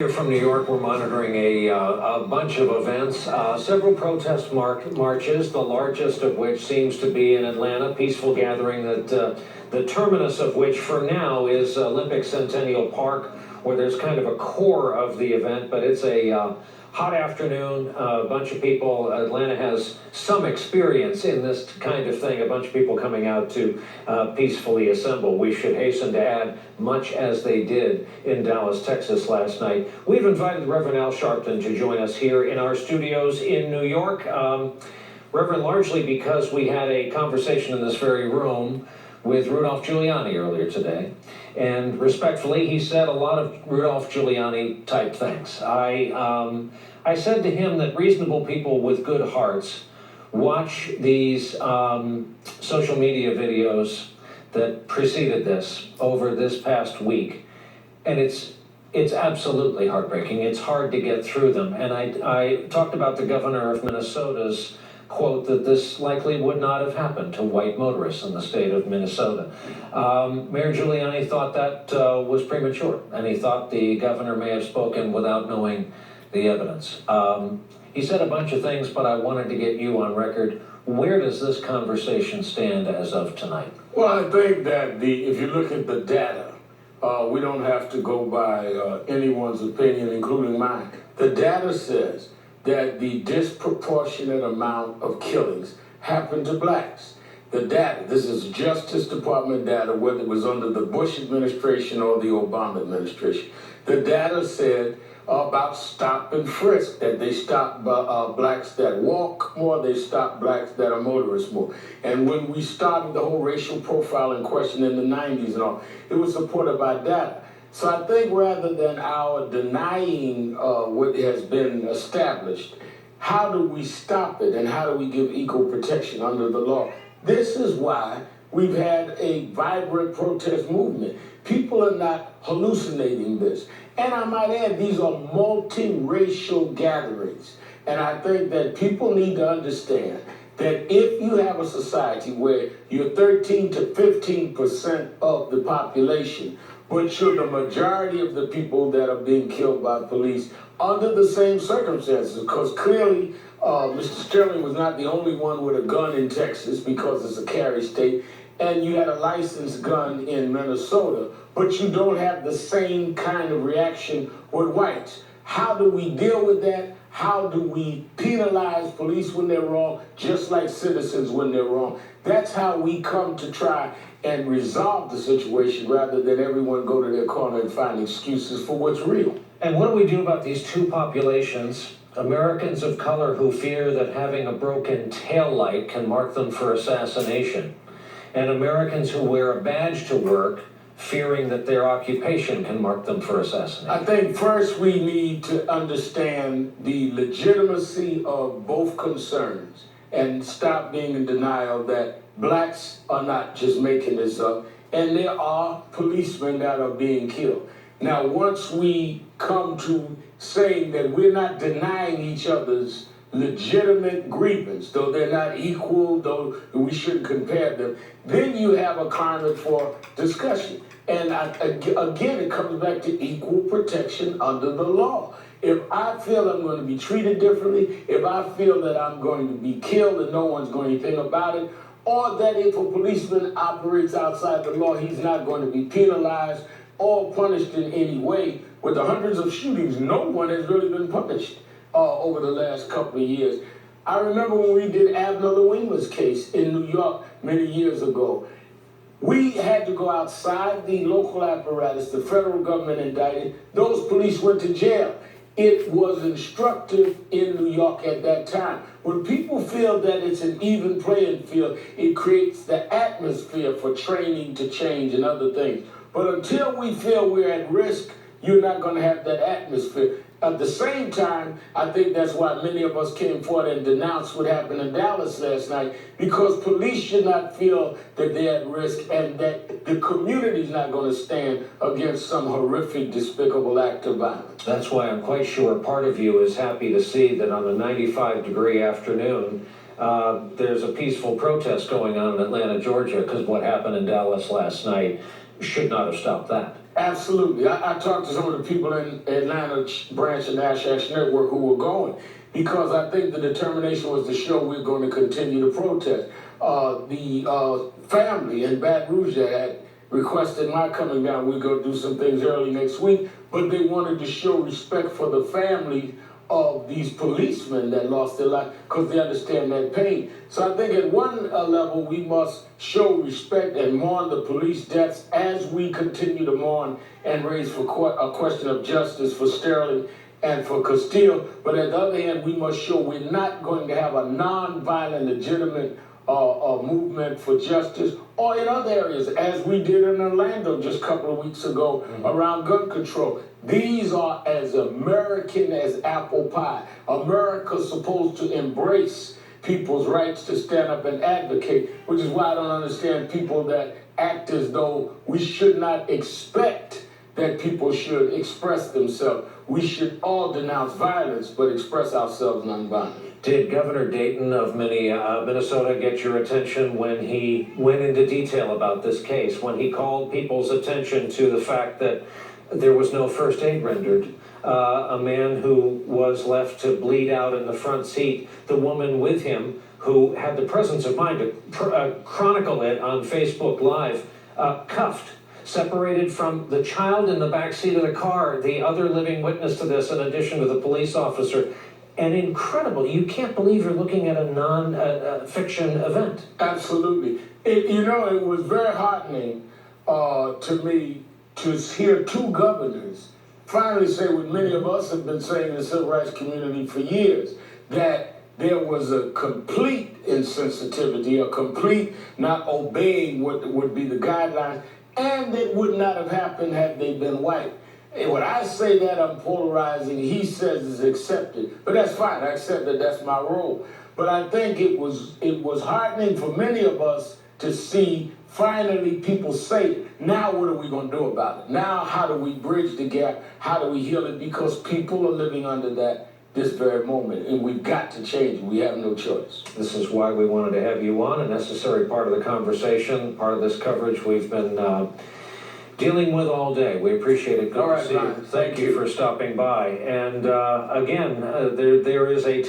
Here from New York, we're monitoring a bunch of events, several protest marches, the largest of which seems to be in Atlanta, peaceful gathering that the terminus of which for now is Olympic Centennial Park, where there's kind of a core of the event, but it's a hot afternoon, a bunch of people. Atlanta has some experience in this kind of thing, a bunch of people coming out to peacefully assemble. We should hasten to add, much as they did in Dallas, Texas last night. We've invited Reverend Al Sharpton to join us here in our studios in New York. Reverend, largely because we had a conversation in this very room with Rudolph Giuliani earlier today. And respectfully, he said a lot of Rudolph Giuliani type things. I said to him that reasonable people with good hearts watch these social media videos that preceded this over this past week. And it's absolutely heartbreaking. It's hard to get through them. And I talked about the governor of Minnesota's quote that this likely would not have happened to white motorists in the state of Minnesota. Mayor Giuliani thought that was premature, and he thought the governor may have spoken without knowing the evidence. He said a bunch of things, but I wanted to get you on record. Where does this conversation stand as of tonight? Well, I think that if you look at the data, we don't have to go by anyone's opinion, including mine. The data says that the disproportionate amount of killings happened to blacks. The data, this is Justice Department data, whether it was under the Bush administration or the Obama administration. The data said about stop and frisk, that they stopped blacks that walk more, they stopped blacks that are motorists more. And when we started the whole racial profiling question in the 90s and all, it was supported by data. So I think rather than our denying what has been established, how do we stop it and how do we give equal protection under the law? This is why we've had a vibrant protest movement. People are not hallucinating this. And I might add, these are multiracial gatherings. And I think that people need to understand that if you have a society where you're 13 to 15% of the population, but you're the majority of the people that are being killed by police under the same circumstances, because clearly Mr. Sterling was not the only one with a gun in Texas because it's a carry state, and you had a licensed gun in Minnesota, but you don't have the same kind of reaction with whites. How do we deal with that? How do we penalize police when they're wrong, just like citizens when they're wrong? That's how we come to try and resolve the situation rather than everyone go to their corner and find excuses for what's real. And what do we do about these two populations? Americans of color who fear that having a broken taillight can mark them for assassination, and Americans who wear a badge to work fearing that their occupation can mark them for assassination. I think first we need to understand the legitimacy of both concerns and stop being in denial that blacks are not just making this up, and there are policemen that are being killed. Now, once we come to saying that we're not denying each other's legitimate grievance, though they're not equal, though we shouldn't compare them, then you have a climate for discussion. And again, it comes back to equal protection under the law. If I feel I'm going to be treated differently, if I feel that I'm going to be killed and no one's going to do anything about it, or that if a policeman operates outside the law, he's not going to be penalized or punished in any way. With the hundreds of shootings, no one has really been punished over the last couple of years. I remember when we did Abner Louima's case in New York many years ago. We had to go outside the local apparatus, the federal government indicted. Those police went to jail. It was instructive in New York at that time. When people feel that it's an even playing field, it creates the atmosphere for training to change and other things. But until we feel we're at risk, you're not going to have that atmosphere. At the same time, I think that's why many of us came forward and denounced what happened in Dallas last night, because police should not feel that they're at risk and that the community's not going to stand against some horrific, despicable act of violence. That's why I'm quite sure part of you is happy to see that on a 95-degree afternoon, there's a peaceful protest going on in Atlanta, Georgia, because what happened in Dallas last night should not have stopped that. Absolutely. I talked to some of the people in Atlanta branch of Nash Network who were going because I think the determination was to show we're going to continue to protest. The family in Baton Rouge had requested my coming down. We're going to do some things early next week, but they wanted to show respect for the family of these policemen that lost their life because they understand that pain. So I think at one level we must show respect and mourn the police deaths as we continue to mourn and raise for a question of justice for Sterling and for Castile. But at the other hand, we must show we're not going to have a non-violent, legitimate movement for justice, or in other areas, as we did in Orlando just a couple of weeks ago around gun control. These are as American as apple pie. America's supposed to embrace people's rights to stand up and advocate, which is why I don't understand people that act as though we should not expect that people should express themselves. We should all denounce violence, but express ourselves nonviolently. Did Governor Dayton of Minnesota get your attention when he went into detail about this case, when he called people's attention to the fact that there was no first aid rendered? A man who was left to bleed out in the front seat, the woman with him who had the presence of mind to chronicle it on Facebook Live, cuffed, separated from the child in the back seat of the car, the other living witness to this, in addition to the police officer. And incredible. You can't believe you're looking at a non-fiction event. Absolutely. It was very heartening to me to hear two governors finally say what many of us have been saying in the civil rights community for years, that there was a complete insensitivity, a complete not obeying what would be the guidelines, and it would not have happened had they been white. And when I say that I'm polarizing, he says it's accepted. But that's fine, I accept that that's my role. But I think it was heartening for many of us to see finally people say, now what are we going to do about it? Now how do we bridge the gap? How do we heal it? Because people are living under that this very moment, and we've got to change it. We have no choice. This is why we wanted to have you on, a necessary part of the conversation, part of this coverage we've been dealing with all day. We appreciate it. Good All right, to see you. Ryan. Thank you for stopping by. And again, there is a